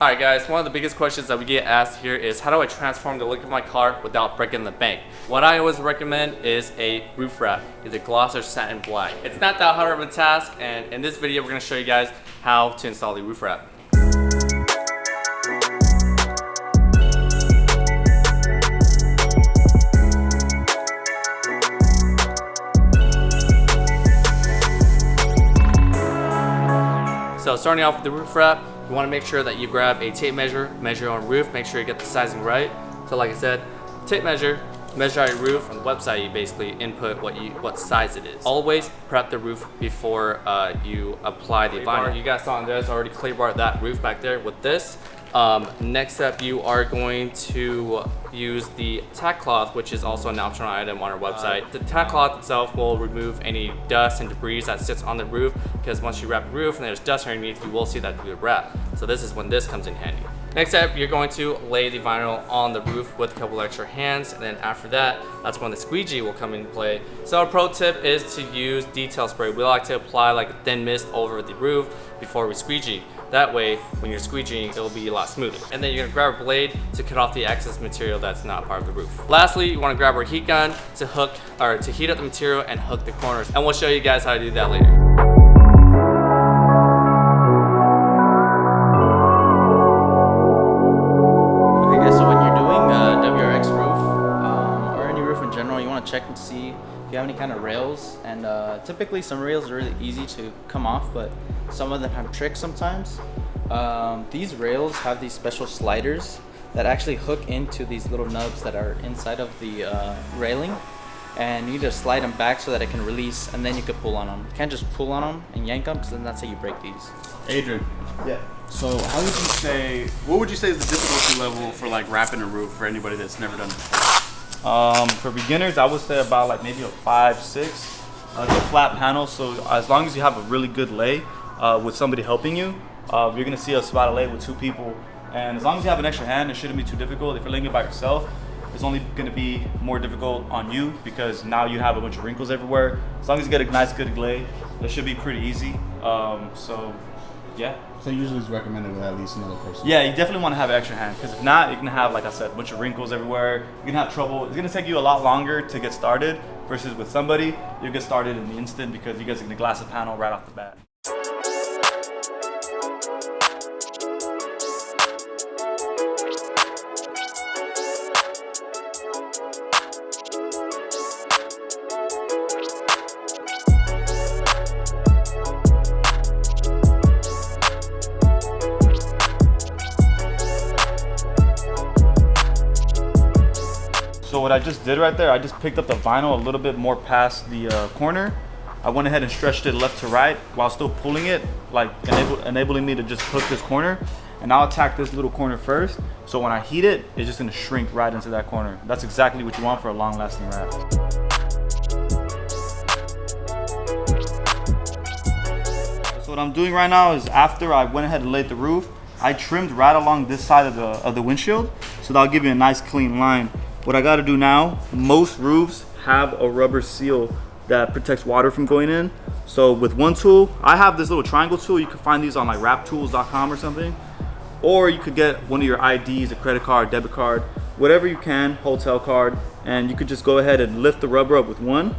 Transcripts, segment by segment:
Alright guys, one of the biggest questions that we get asked here is how do I transform the look of my car without breaking the bank? What I always recommend is a roof wrap, either gloss or satin black. It's not that hard of a task, and in this video we're going to show you guys how to install the roof wrap. So starting off with the roof wrap, you want to make sure that you grab a tape measure, measure on roof, make sure you get the sizing right. So like I said, tape measure out your roof. On the website you basically input what size it is. Always prep the roof before you apply the vinyl. You guys saw on this, already clay barred that roof back there with this. Next up, you are going to use the tack cloth, which is also an optional item on our website. The tack cloth itself will remove any dust and debris that sits on the roof, because once you wrap the roof and there's dust underneath, you will see that through the wrap. So this is when this comes in handy. Next up, you're going to lay the vinyl on the roof with a couple extra hands, and then after that, that's when the squeegee will come into play. So a pro tip is to use detail spray. We like to apply like a thin mist over the roof before we squeegee. That way, when you're squeegeeing, it'll be a lot smoother. And then you're gonna grab a blade to cut off the excess material that's not part of the roof. Lastly, you wanna grab our heat gun to heat up the material and hook the corners. And we'll show you guys how to do that later. Okay guys, so when you're doing a WRX roof, or any roof in general, you wanna check and see if you have any kind of rails. And typically some rails are really easy to come off, but some of them have tricks sometimes. These rails have these special sliders that actually hook into these little nubs that are inside of the railing, and you need to slide them back so that it can release, and then you can pull on them. You can't just pull on them and yank them, because then that's how you break these. Adrian. Yeah. So what would you say is the difficulty level for like wrapping a roof for anybody that's never done it before? For beginners, I would say about like maybe a 5-6. It's a flat panel, so as long as you have a really good lay with somebody helping you, you're gonna see us about a lay with 2 people. And as long as you have an extra hand, it shouldn't be too difficult. If you're laying it by yourself, it's only gonna be more difficult on you, because now you have a bunch of wrinkles everywhere. As long as you get a nice good lay, it should be pretty easy. So yeah. So usually it's recommended with at least another person. Yeah, you definitely want to have an extra hand, because if not, you're gonna have, like I said, a bunch of wrinkles everywhere. You're gonna have trouble. It's gonna take you a lot longer to get started versus with somebody. You'll get started in the instant, because you guys are gonna glass the panel right off the bat. So what I just did right there, I just picked up the vinyl a little bit more past the corner. I went ahead and stretched it left to right while still pulling it, like enabling me to just hook this corner. And I'll attack this little corner first. So when I heat it, it's just gonna shrink right into that corner. That's exactly what you want for a long lasting wrap. So what I'm doing right now is, after I went ahead and laid the roof, I trimmed right along this side of the windshield. So that'll give you a nice clean line. What I gotta do now, most roofs have a rubber seal that protects water from going in. So with one tool, I have this little triangle tool. You can find these on like wraptools.com or something. Or you could get one of your IDs, a credit card, debit card, whatever you can, hotel card, and you could just go ahead and lift the rubber up with one.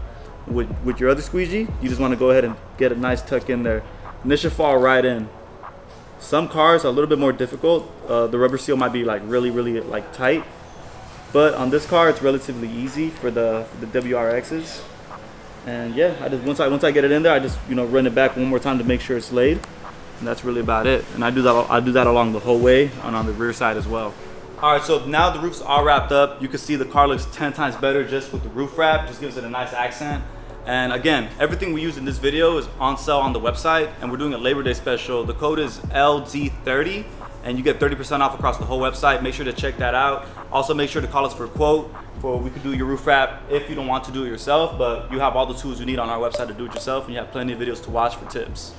With your other squeegee, you just wanna go ahead and get a nice tuck in there. And this should fall right in. Some cars are a little bit more difficult. The rubber seal might be like really like tight. But on this car, it's relatively easy for the WRXs. And yeah, once I get it in there, I just run it back one more time to make sure it's laid. And that's really about it. And I do that along the whole way and on the rear side as well. All right, so now the roof's all wrapped up. You can see the car looks 10 times better just with the roof wrap. Just gives it a nice accent. And again, everything we use in this video is on sale on the website, and we're doing a Labor Day special. The code is LD30. And you get 30% off across the whole website. Make sure to check that out. Also make sure to call us for a quote, we could do your roof wrap if you don't want to do it yourself, but you have all the tools you need on our website to do it yourself, and you have plenty of videos to watch for tips.